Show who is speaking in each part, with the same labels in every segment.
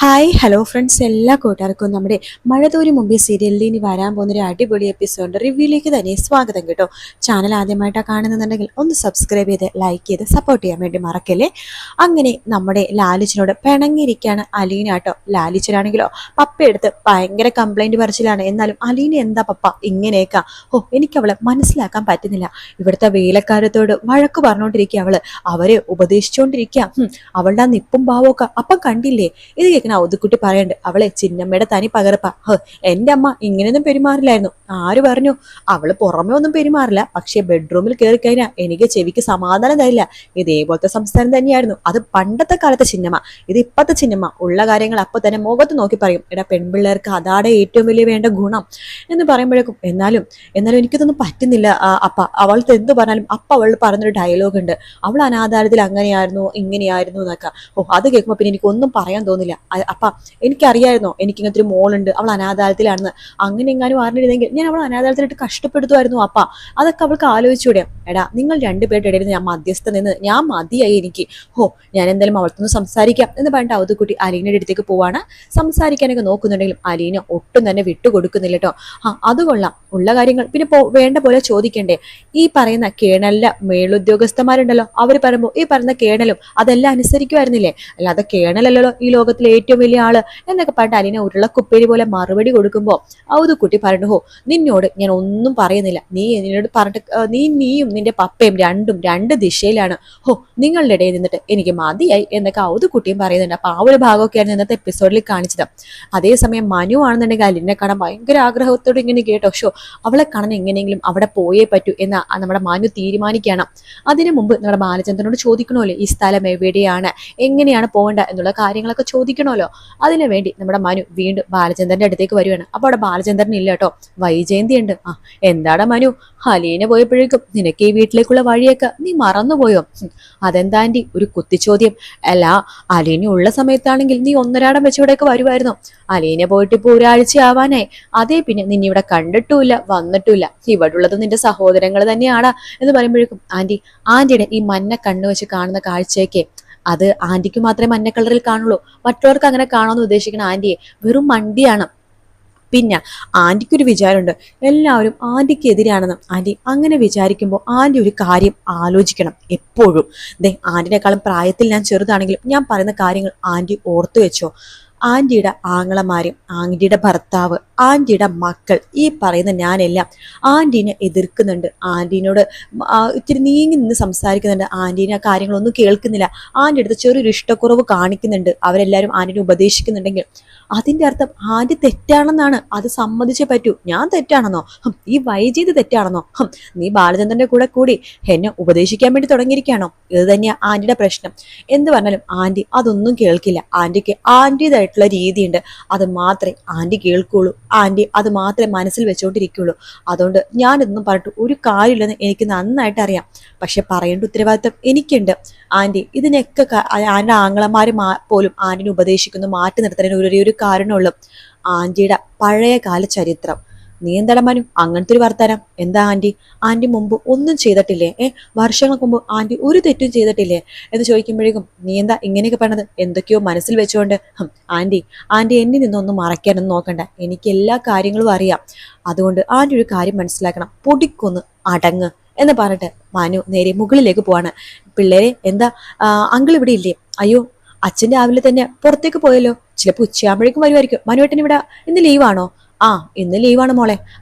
Speaker 1: Hi hello friends, എല്ലാ കൂട്ടുകാർക്കും നമ്മുടെ മഴതോരി മുമ്പേ സീരിയലിൽ ഇനി വരാൻ പോകുന്ന ഒരു അടിപൊളി എപ്പിസോഡ് റിവ്യൂയിലേക്ക് തന്നെ സ്വാഗതം കേട്ടോ. ചാനൽ ആദ്യമായിട്ടാണ് കാണുന്നുണ്ടെങ്കിൽ ഒന്ന് സബ്സ്ക്രൈബ് ചെയ്ത് ലൈക്ക് ചെയ്ത് സപ്പോർട്ട് ചെയ്യാൻ വേണ്ടി മറക്കല്ലേ. അങ്ങനെ നമ്മുടെ ലാലിച്ചനോട് പിണങ്ങിയിരിക്കുകയാണ് അലീന കേട്ടോ. ലാലിച്ചനാണെങ്കിലോ പപ്പയെടുത്ത് ഭയങ്കര കംപ്ലൈന്റ് പറച്ചിലാണ്. എന്നാലും അലീന എന്താ പപ്പ ഇങ്ങനെയൊക്കെ, എനിക്ക് അവളെ മനസ്സിലാക്കാൻ പറ്റുന്നില്ല. ഇവിടുത്തെ വേലക്കാരത്തോട് വഴക്ക് പറഞ്ഞുകൊണ്ടിരിക്കുക അവരെ ഉപദേശിച്ചുകൊണ്ടിരിക്കുക. അവളുടെ ആ നിപ്പും ഭാവമൊക്കെ അപ്പം കണ്ടില്ലേ. ഇത് ഔതുക്കുട്ടി പറയണ്ട്, അവളെ ചിന്നമ്മയുടെ തനി പകർപ്പ. എന്റെ അമ്മ ഇങ്ങനെയൊന്നും പെരുമാറില്ലായിരുന്നു. ആര് പറഞ്ഞു? അവള് പുറമെ ഒന്നും പെരുമാറില്ല, പക്ഷെ ബെഡ്റൂമിൽ കയറി കഴിഞ്ഞാൽ എനിക്ക് ചെവിക്ക് സമാധാനം തരില്ല. ഇതേപോലത്തെ സംസ്ഥാനം തന്നെയായിരുന്നു. അത് പണ്ടത്തെ കാലത്തെ ചിന്നമ്മ, ഇത് ഇപ്പത്തെ ചിന്നമ്മ. ഉള്ള കാര്യങ്ങൾ അപ്പൊ തന്നെ മുഖത്ത് നോക്കി പറയും. എടാ, പെൺപിള്ളേർക്ക് അതാണ് ഏറ്റവും വലിയ വേണ്ട ഗുണം എന്ന് പറയുമ്പോഴേക്കും എന്നാലും എനിക്കിതൊന്നും പറ്റുന്നില്ല അപ്പ. അവൾക്ക് എന്ത് പറഞ്ഞാലും അപ്പ അവൾ പറഞ്ഞൊരു ഡയലോഗ് ഉണ്ട്, അവൾ അനാഥാലയത്തിൽ അങ്ങനെയായിരുന്നു ഇങ്ങനെയായിരുന്നു എന്നൊക്കെ. അത് കേൾക്കുമ്പോൾ പിന്നെ എനിക്കൊന്നും പറയാൻ തോന്നില്ല. അപ്പ എനിക്കറിയായിരുന്നോ എനിക്കിങ്ങനത്തെ ഒരു മോളുണ്ട്, അവൾ അനാഥാലയത്തിലാണെന്ന്. അങ്ങനെ എങ്ങാനും അറിഞ്ഞിരുന്നെങ്കിൽ ഞാൻ അവൾ അനാഥാലയത്തിലിട്ട് കഷ്ടപ്പെടുത്തുമായിരുന്നു അപ്പ. അതൊക്കെ അവൾക്ക് ആലോചിച്ചൂടെ? എടാ, നിങ്ങൾ രണ്ടുപേരുടെ ഇടയിൽ ഞാൻ മധ്യസ്ഥ നിന്ന് ഞാൻ മതിയായി എനിക്ക്. ഞാൻ എന്തായാലും അവൾക്കൊന്ന് സംസാരിക്കാം എന്ന് പറഞ്ഞിട്ട് അവതുക്കുട്ടി അലീനയുടെ അടുത്തേക്ക് പോവാണ്. സംസാരിക്കാനൊക്കെ നോക്കുന്നുണ്ടെങ്കിലും അലീന ഒട്ടും തന്നെ വിട്ടുകൊടുക്കുന്നില്ല കേട്ടോ. അത് കൊള്ളാം, ഉള്ള കാര്യങ്ങൾ പിന്നെ വേണ്ട പോലെ ചോദിക്കണ്ടേ. ഈ പറയുന്ന കേണലിന്റെ മേലുദ്യോഗസ്ഥന്മാരുണ്ടല്ലോ, അവർ പറയുമ്പോൾ ഈ പറയുന്ന കേണലും അതെല്ലാം അനുസരിക്കുമായിരുന്നില്ലേ? അല്ലാതെ കേണലല്ലോ ഈ ലോകത്തിലെ ഏറ്റവും വലിയ ആള് എന്നൊക്കെ പറഞ്ഞിട്ട് അലീന ഉരുളക്കുപ്പേരി പോലെ മറുപടി കൊടുക്കുമ്പോ അവതുക്കുട്ടി പറഞ്ഞു, നിന്നോട് ഞാൻ ഒന്നും പറയുന്നില്ല. നീ എന്നോട് പറഞ്ഞിട്ട് നീയും നിന്റെ പപ്പയും രണ്ട് ദിശയിലാണ്. നിങ്ങളുടെ ഇടയിൽ നിന്നിട്ട് എനിക്ക് മതിയായി എന്നൊക്കെ അവതുക്കുട്ടിയും പറയുന്നുണ്ട്. അപ്പൊ ആ ഒരു ഭാഗമൊക്കെയാണ് ഇന്നത്തെ എപ്പിസോഡിൽ കാണിച്ചത്. അതേസമയം മനു ആണെന്നുണ്ടെങ്കിൽ അലീനെ കാണാൻ ഭയങ്കര ആഗ്രഹത്തോടെ ഇങ്ങനെ കേട്ടോ. അവളെ കാണാൻ എങ്ങനെയെങ്കിലും അവിടെ പോയേ പറ്റൂ എന്ന് നമ്മുടെ മനു തീരുമാനിക്കണം. അതിനു മുമ്പ് നമ്മുടെ ബാലചന്ദ്രനോട് ചോദിക്കണമല്ലോ ഈ സ്ഥലം എവിടെയാണ്, എങ്ങനെയാണ് പോകേണ്ട എന്നുള്ള കാര്യങ്ങളൊക്കെ ചോദിക്കണമല്ലോ. അതിനു വേണ്ടി നമ്മുടെ മനു വീണ്ടും ബാലചന്ദ്രന്റെ അടുത്തേക്ക് വരുവാണ്. അപ്പൊ അവിടെ ബാലചന്ദ്രൻ ഇല്ല കേട്ടോ, വൈജയന്തി ഉണ്ട്. എന്താടാ മനു, അലീന പോയപ്പോഴേക്കും നിനക്ക് ഈ വീട്ടിലേക്കുള്ള വഴിയൊക്കെ നീ മറന്നുപോയോ? അതെന്താ ആന്റി ഒരു കുത്തിച്ചോദ്യം? അല്ല, അലീന ഉള്ള സമയത്താണെങ്കിൽ നീ ഒന്നരാടം വെച്ചിവിടെയൊക്കെ വരുമായിരുന്നു. അലീന പോയിട്ട് ഇപ്പൊ ഒരാഴ്ച ആവാനായി. അതേ പിന്നെ നിന്നിവിടെ കണ്ടിട്ടുമില്ല വന്നിട്ടുമില്ല. ഇവിടെ ഉള്ളത് നിന്റെ സഹോദരങ്ങൾ തന്നെയാണ് എന്ന് പറയുമ്പോഴേക്കും ആന്റിയുടെ ഈ മഞ്ഞ കണ്ണു വെച്ച് കാണുന്ന കാഴ്ചയൊക്കെ അത് ആന്റിക്ക് മാത്രമേ മഞ്ഞ കളറിൽ കാണുള്ളൂ. മറ്റുള്ളവർക്ക് അങ്ങനെ കാണുമെന്ന് ഉദ്ദേശിക്കുന്ന ആന്റിയെ വെറും മണ്ടിയാണ്. പിന്നെ ആന്റിക്കൊരു വിചാരമുണ്ട്, എല്ലാവരും ആന്റിക്ക് എതിരാണെന്ന്. ആന്റി അങ്ങനെ വിചാരിക്കുമ്പോൾ ആന്റി ഒരു കാര്യം ആലോചിക്കണം എപ്പോഴും. ആന്റിനേക്കാളും പ്രായത്തിൽ ഞാൻ ചെറുതാണെങ്കിലും ഞാൻ പറയുന്ന കാര്യങ്ങൾ ആന്റി ഓർത്തു വെച്ചോ. ആന്റിയുടെ ആങ്ങളമാരും ആന്റിയുടെ ഭർത്താവ് ആന്റിയുടെ മക്കൾ ഈ പറയുന്ന ഞാനെല്ലാം ആന്റീനെ എതിർക്കുന്നുണ്ട്. ആന്റീനോട് ഇത്തിരി നീങ്ങി നിന്ന് സംസാരിക്കുന്നുണ്ട്. ആന്റീനെ ആ കാര്യങ്ങളൊന്നും കേൾക്കുന്നില്ല. ആന്റി അടുത്ത് ചെറിയൊരു ഇഷ്ടക്കുറവ് കാണിക്കുന്നുണ്ട്. അവരെല്ലാവരും ആന്റിനെ ഉപദേശിക്കുന്നുണ്ടെങ്കിൽ അതിന്റെ അർത്ഥം ആന്റി തെറ്റാണെന്നാണ്. അത് സമ്മതിച്ചേ പറ്റൂ. ഞാൻ തെറ്റാണെന്നോ? ഈ വൈജയന്തി തെറ്റാണെന്നോ? നീ ബാലചന്ദ്രന്റെ കൂടി എന്നെ ഉപദേശിക്കാൻ വേണ്ടി തുടങ്ങിയിരിക്കുകയാണോ? ഇത് തന്നെയാ ആന്റിയുടെ പ്രശ്നം. എന്ത് പറഞ്ഞാലും ആന്റി അതൊന്നും കേൾക്കില്ല. ആന്റിക്ക് ആന്റിയുടേതായിട്ടുള്ള രീതിയുണ്ട്, അത് മാത്രമേ ആന്റി കേൾക്കുള്ളൂ. ആന്റി അത് മാത്രമേ മനസ്സിൽ വെച്ചോണ്ടിരിക്കുള്ളൂ. അതുകൊണ്ട് ഞാനിതൊന്നും പറഞ്ഞിട്ട് ഒരു കാര്യമില്ലെന്ന് എനിക്ക് നന്നായിട്ട് അറിയാം. പക്ഷെ പറയേണ്ട ഉത്തരവാദിത്വം എനിക്കുണ്ട്. ആന്റി ഇതിനൊക്കെ ആന്റെ ആങ്ങളമാര് പോലും ആന്റിനെ ഉപദേശിക്കുന്നു മാറ്റി നിർത്തുന്നതിന് ഒരു കാരണമുള്ളൂ, ആന്റിയുടെ പഴയ കാല ചരിത്രം. നീ എന്താണ് മനു അങ്ങനത്തെ ഒരു വർത്താനം? എന്താ ആന്റി മുമ്പ് ഒന്നും ചെയ്തിട്ടില്ലേ? വർഷങ്ങൾക്ക് മുമ്പ് ആന്റി ഒരു തെറ്റും ചെയ്തിട്ടില്ലേ എന്ന് ചോദിക്കുമ്പോഴേക്കും നീ എന്താ ഇങ്ങനെയൊക്കെ പറഞ്ഞത്? എന്തൊക്കെയോ മനസ്സിൽ വെച്ചുകൊണ്ട്. ആന്റി എന്നിൽ നിന്നൊന്നും മറയ്ക്കാനൊന്നും നോക്കണ്ട. എനിക്ക് എല്ലാ കാര്യങ്ങളും അറിയാം. അതുകൊണ്ട് ആന്റി ഒരു കാര്യം മനസ്സിലാക്കണം, പൊടിക്കൊന്ന് അടങ്ങ് എന്ന് പറഞ്ഞിട്ട് മനു നേരെ മുകളിലേക്ക് പോവാണ്. പിള്ളേരെ എന്താ അങ്കിൾ ഇവിടെ ഇല്ലേ? അയ്യോ, അച്ഛൻ രാവിലെ തന്നെ പുറത്തേക്ക് പോയല്ലോ, ചിലപ്പോൾ ഉച്ചയാകുമ്പോഴേക്കും വരുമായിരിക്കും. മനുവേട്ടൻ ഇവിടെ ഇന്ന് ലീവാണോ? ഇന്ന് ലീവാണ് മോളെ.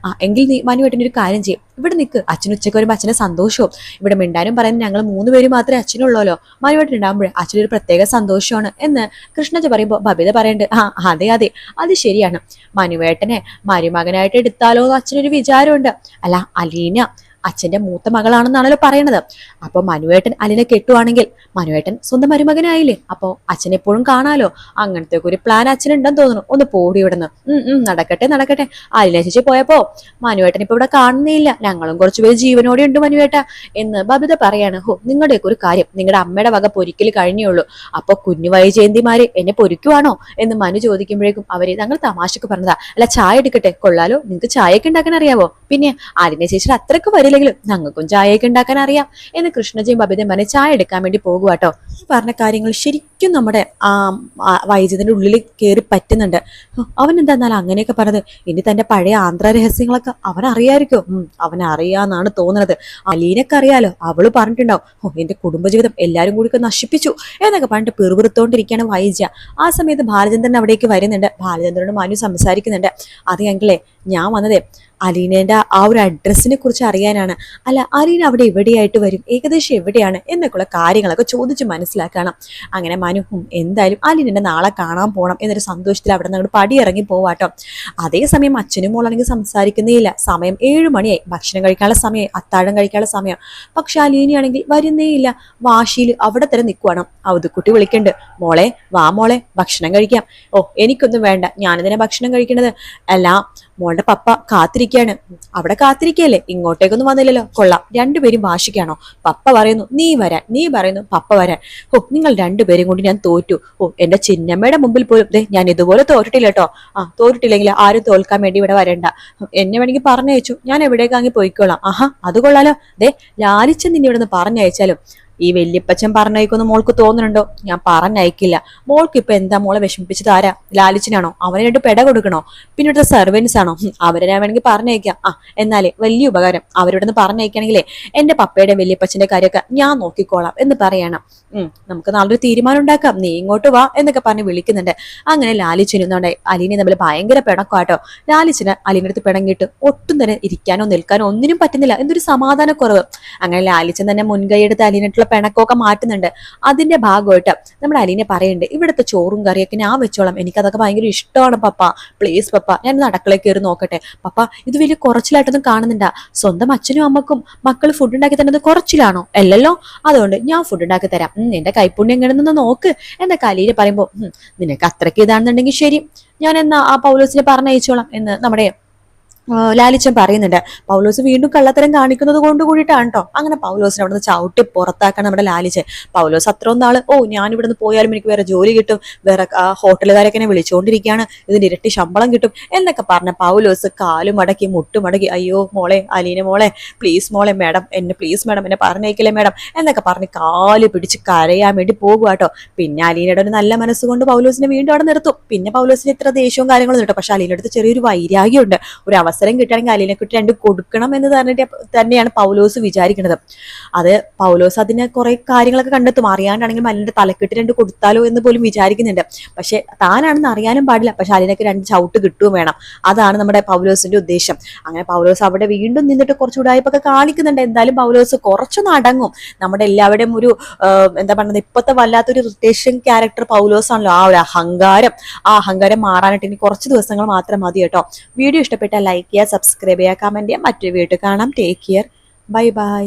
Speaker 1: എങ്കിൽ നീ മനുവേട്ടൻ്റെ ഒരു കാര്യം ചെയ്യും, ഇവിടെ നിൽക്ക്. അച്ഛൻ ഉച്ചയ്ക്ക് വരുമ്പോൾ അച്ഛനെ സന്തോഷവും ഇവിടെ മിണ്ടാനും പറയുന്നത് ഞങ്ങൾ 3 പേര് മാത്രമേ അച്ഛനുള്ളല്ലോ. മനുവേട്ടൻ ഉണ്ടാകുമ്പോഴേ അച്ഛനൊരു പ്രത്യേക സന്തോഷമാണ് എന്ന് കൃഷ്ണജ പറയുമ്പോൾ ബബിത പറയണ്ട്, അതെ അത് ശരിയാണ്. മനുവേട്ടനെ മരുമകനായിട്ട് എടുത്താലോ എന്ന് അച്ഛനൊരു വിചാരമുണ്ട്. അല്ല, അലീന അച്ഛന്റെ മൂത്ത മകളാണെന്നാണല്ലോ പറയണത്. അപ്പൊ മനുവേട്ടൻ അലിനെ കെട്ടുവാണെങ്കിൽ മനുവേട്ടൻ സ്വന്തം മരുമകനായില്ലേ? അപ്പൊ അച്ഛൻ എപ്പോഴും കാണാലോ. അങ്ങനത്തെ ഒരു പ്ലാൻ അച്ഛനുണ്ടെന്ന് തോന്നുന്നു. ഒന്ന് പോടി ഇവിടുന്ന്. നടക്കട്ടെ. അലിനെ ചേച്ചി പോയപ്പോ മനുവേട്ടൻ ഇപ്പൊ ഇവിടെ കാണുന്നേയില്ല. ഞങ്ങളും കുറച്ചുപേര് ജീവനോടെ ഉണ്ട് മനുവേട്ട എന്ന് ബബിത പറയാണ്. നിങ്ങളുടെയൊക്കെ ഒരു കാര്യം നിങ്ങളുടെ അമ്മയുടെ വക പൊരിക്കൽ കഴിഞ്ഞുള്ളൂ. അപ്പൊ കുഞ്ഞു വൈജയന്തിമാര് എന്നെ പൊരിക്കുവാണോ എന്ന് മനു ചോദിക്കുമ്പോഴേക്കും അവര് ഞങ്ങൾ തമാശക്ക് പറഞ്ഞതാ. അല്ല, ചായ എടുക്കട്ടെ? കൊള്ളാലോ, നിങ്ങക്ക് ചായയൊക്കെ ഉണ്ടാക്കാൻ അറിയാവോ? പിന്നെ അലിനെ ചേച്ചിയുടെ അത്രക്ക് വരില്ല അറിയില്ലെങ്കിലും ഞങ്ങൾക്കും ചായയൊക്കെ ഉണ്ടാക്കാൻ അറിയാം എന്ന് കൃഷ്ണജിയും ബബിതയും പറഞ്ഞ് ചായ എടുക്കാൻ വേണ്ടി പോകുവാട്ടോ. പറഞ്ഞ കാര്യങ്ങൾ ശരിക്കും നമ്മുടെ വൈദ്യുതിന്റെ ഉള്ളിൽ കയറി പറ്റുന്നുണ്ട്. അവൻ എന്താന്നാലും അങ്ങനെയൊക്കെ പറഞ്ഞത്. ഇനി തന്റെ പഴയ ആന്ധ്ര രഹസ്യങ്ങളൊക്കെ അവൻ അറിയായിരിക്കും. അവൻ അറിയാന്നാണ് തോന്നുന്നത്. അലീനൊക്കെ അറിയാലോ, അവള് പറഞ്ഞിട്ടുണ്ടാവും എന്റെ കുടുംബജീവിതം എല്ലാരും കൂടി നശിപ്പിച്ചു എന്നൊക്കെ പറഞ്ഞിട്ട് പിറുപിറുത്തോണ്ടിരിക്കുകയാണ് വൈദ്യ. ആ സമയത്ത് ബാലചന്ദ്രൻ അവിടേക്ക് വരുന്നുണ്ട്. ബാലചന്ദ്രനോട് മനു സംസാരിക്കുന്നുണ്ട്. അത് ഞങ്ങളെ ഞാൻ വന്നതേ അലീനേന്റെ ആ ഒരു അഡ്രസ്സിനെ കുറിച്ച് അറിയാനാണ്. അല്ല, അലീന അവിടെ എവിടെയായിട്ട് വരും, ഏകദേശം എവിടെയാണ് എന്നൊക്കെയുള്ള കാര്യങ്ങളൊക്കെ ചോദിച്ച് മനസ്സിലാക്കണം. അങ്ങനെ മനു എന്തായാലും അലീനന്റെ നാളെ കാണാൻ പോകണം എന്നൊരു സന്തോഷത്തിൽ അവിടെ നിന്ന് പടിയിറങ്ങി പോവാട്ടോ. അതേസമയം അച്ഛനും മോളാണെങ്കിൽ സംസാരിക്കുന്നേയില്ല. സമയം 7 മണിയായി, ഭക്ഷണം കഴിക്കാനുള്ള സമയം, അത്താഴം കഴിക്കാനുള്ള സമയം. പക്ഷെ അലീനയാണെങ്കിൽ വരുന്നേയില്ല. വാശിയിൽ അവിടെ തന്നെ നിൽക്കുവാണ്. അവധുക്കുട്ടി വിളിക്കണ്ട്, മോളെ വാ മോളെ ഭക്ഷണം കഴിക്കാം. എനിക്കൊന്നും വേണ്ട, ഞാനിതിനെ ഭക്ഷണം കഴിക്കണത് അല്ല, മോളുടെ പപ്പ കാത്തിരിക്കുകയാണ്. അവിടെ കാത്തിരിക്കല്ലേ, ഇങ്ങോട്ടേക്കൊന്നും വന്നില്ലല്ലോ. കൊള്ളാം, രണ്ടുപേരും വാശിക്കാണോ? പപ്പ പറയുന്നു നീ വരാൻ, നീ പറയുന്നു പപ്പ വരാൻ. നിങ്ങൾ രണ്ടുപേരും കൊണ്ട് ഞാൻ തോറ്റു. എന്റെ ചിന്നമ്മയുടെ മുമ്പിൽ പോലും ഞാൻ ഇതുപോലെ തോറ്റിട്ടില്ല കേട്ടോ. തോറ്റിട്ടില്ലെങ്കിൽ ആരും തോൽക്കാൻ വേണ്ടി ഇവിടെ വരണ്ട. എന്നെ വേണമെങ്കിൽ പറഞ്ഞയച്ചു, ഞാൻ എവിടേക്കാങ്ങി പോയിക്കോളാം. അത് കൊള്ളാലോ. ലാലിച്ചൻ നിന്നെ ഇവിടെ നിന്ന് പറഞ്ഞയച്ചാലും ഈ വല്യപ്പച്ചൻ പറഞ്ഞയക്കൊന്ന് മോൾക്ക് തോന്നുന്നുണ്ടോ? ഞാൻ പറഞ്ഞയക്കില്ല. മോൾക്ക് ഇപ്പൊ എന്താ മോളെ വിഷമിപ്പിച്ചത്? ആരാ? ലാലിച്ചനാണോ? അവനെ 2 പെട കൊടുക്കണോ? പിന്നെ ഇവിടുത്തെ സെർവൻസ് ആണോ? അവരെ ഞാൻ വേണമെങ്കിൽ പറഞ്ഞയക്കാം. എന്നാലേ വലിയ ഉപകാരം. അവരുടെ നിന്ന് പറഞ്ഞയക്കണെങ്കിലേ എന്റെ പപ്പയുടെ വല്യപ്പച്ചന്റെ കാര്യമൊക്കെ ഞാൻ നോക്കിക്കോളാം എന്ന് പറയണം. നമുക്ക് നാളൊരു തീരുമാനം ഉണ്ടാക്കാം, നീ ഇങ്ങോട്ട് വാ എന്നൊക്കെ പറഞ്ഞ് വിളിക്കുന്നുണ്ട്. അങ്ങനെ ലാലിച്ചനുന്നോണ്ടെ അലീനെ തമ്മിൽ ഭയങ്കര പിണക്കാട്ടോ. ലാലിച്ചന് അലീൻ്റെ അടുത്ത് പിണങ്ങിയിട്ട് ഒട്ടും തന്നെ ഇരിക്കാനോ നിൽക്കാനോ ഒന്നിനും പറ്റുന്നില്ല. എന്തൊരു സമാധാനക്കുറവ്. അങ്ങനെ ലാലിച്ചൻ തന്നെ മുൻകൈയെടുത്ത് അലീനായിട്ടുള്ള പിണക്കമൊക്കെ മാറ്റുന്നുണ്ട്. അതിന്റെ ഭാഗമായിട്ട് നമ്മുടെ അലീനെ പറയുന്നുണ്ട്, ഇവിടുത്തെ ചോറും കറിയൊക്കെ ഞാൻ വെച്ചോളാം, എനിക്കതൊക്കെ ഭയങ്കര ഇഷ്ടമാണ് പപ്പ, പ്ലീസ് പപ്പ, ഞാൻ അടുക്കളയിൽ കയറി നോക്കട്ടെ. പപ്പ ഇത് വലിയ കുറച്ചിലായിട്ടൊന്നും കാണുന്നുണ്ടാ? സ്വന്തം അച്ഛനും അമ്മക്കും മക്കൾ ഫുഡ് ഉണ്ടാക്കി തരുന്നത് കുറച്ചിലാണോ? അല്ലല്ലോ. അതുകൊണ്ട് ഞാൻ ഫുഡ് ഉണ്ടാക്കി തരാം, നിന്റെ കൈപ്പുണ്യം എങ്ങനെയെന്ന് നോക്ക് എന്നൊക്കെ അലീന പറയുമ്പോ നിനക്ക് അത്രയ്ക്ക് ഇതാണെന്നുണ്ടെങ്കിൽ ശരി, ഞാൻ എന്നാ ആ പൗലോസിനെ പറഞ്ഞയച്ചോളാം എന്ന് നമ്മുടെ ലാലിച്ചൻ പറയുന്നുണ്ട്. പൗലോസ് വീണ്ടും കള്ളത്തരം കാണിക്കുന്നത് കൊണ്ട് കൂടിയിട്ടാണ് കേട്ടോ. അങ്ങനെ പൗലോസിനെ അവിടെ നിന്ന് ചവിട്ടി പുറത്താക്കാൻ നമ്മുടെ ലാലിച്ചൻ. പൗലോസ് അത്രയും നാള് ഞാൻ ഇവിടെ നിന്ന് പോയാലും എനിക്ക് വേറെ ജോലി കിട്ടും, വേറെ ഹോട്ടലുകാരൊക്കെ എന്നെ വിളിച്ചുകൊണ്ടിരിക്കുകയാണ്, ഇതിന് ഇരട്ടി ശമ്പളം കിട്ടും എന്നൊക്കെ പറഞ്ഞ പൗലോസ് കാലും മടക്കി മുട്ടുമടക്കി, അയ്യോ മോളെ അലീന മോളെ, പ്ലീസ് മോളെ മാഡം, പ്ലീസ് മാഡം എന്നെ പറഞ്ഞേക്കില്ലേ മാഡം എന്നൊക്കെ പറഞ്ഞ് കാല് പിടിച്ച് കരയാൻ വേണ്ടി പോകുക കേട്ടോ. പിന്നെ അലീനയുടെ ഒരു നല്ല മനസ്സുകൊണ്ട് പൗലോസിനെ വീണ്ടും അവിടെ നിർത്തും. പിന്നെ പൗലോസിന് ഇത്ര ദേഷ്യവും കാര്യങ്ങളും കേട്ടോ. പക്ഷെ അലീനയുടെ അടുത്ത് ചെറിയൊരു വൈരാഗ്യമുണ്ട്. ഒരു അവസരം കിട്ടുകയാണെങ്കിൽ അലീനെ കുട്ടി 2 കൊടുക്കണം എന്ന് തന്നെയാണ് പൗലോസ് വിചാരിക്കുന്നത്. അത് പൗലോസ് അതിനെ കുറെ കാര്യങ്ങളൊക്കെ കണ്ടെത്തും. അറിയാണ്ടാണെങ്കിൽ അലീന്റെ തലക്കെട്ട് 2 കൊടുത്താലോ എന്ന് പോലും വിചാരിക്കുന്നുണ്ട്. പക്ഷെ താനാണെന്ന് അറിയാനും പാടില്ല. പക്ഷെ അലീനക്ക് 2 ചവിട്ട് കിട്ടുകയും വേണം. അതാണ് നമ്മുടെ പൗലോസിന്റെ ഉദ്ദേശം. അങ്ങനെ പൗലോസ് അവിടെ വീണ്ടും നിന്നിട്ട് കുറച്ച് ഉടായ്പൊക്കെ കാണിക്കുന്നുണ്ട്. എന്തായാലും പൗലോസ് കുറച്ചൊന്നും അടങ്ങും. നമ്മുടെ എല്ലാവരുടെയും ഒരു എന്താ പറയുന്നത്, ഇപ്പോഴത്തെ വല്ലാത്തൊരു ഇറിറ്റേഷൻ ക്യാരക്ടർ പൗലോസ് ആണല്ലോ. ആ ഒരു അഹങ്കാരം മാറാനായിട്ട് ഇനി കുറച്ച് ദിവസങ്ങൾ മാത്രം മതി കേട്ടോ. വീഡിയോ ഇഷ്ടപ്പെട്ടാൽ ലൈക്ക് ചെയ്യുക, സബ്സ്ക്രൈബ് ചെയ്യുക, കമന്റ് ചെയ്യുക. മറ്റൊരു വീഡിയോ കാണാം. Take care, bye bye.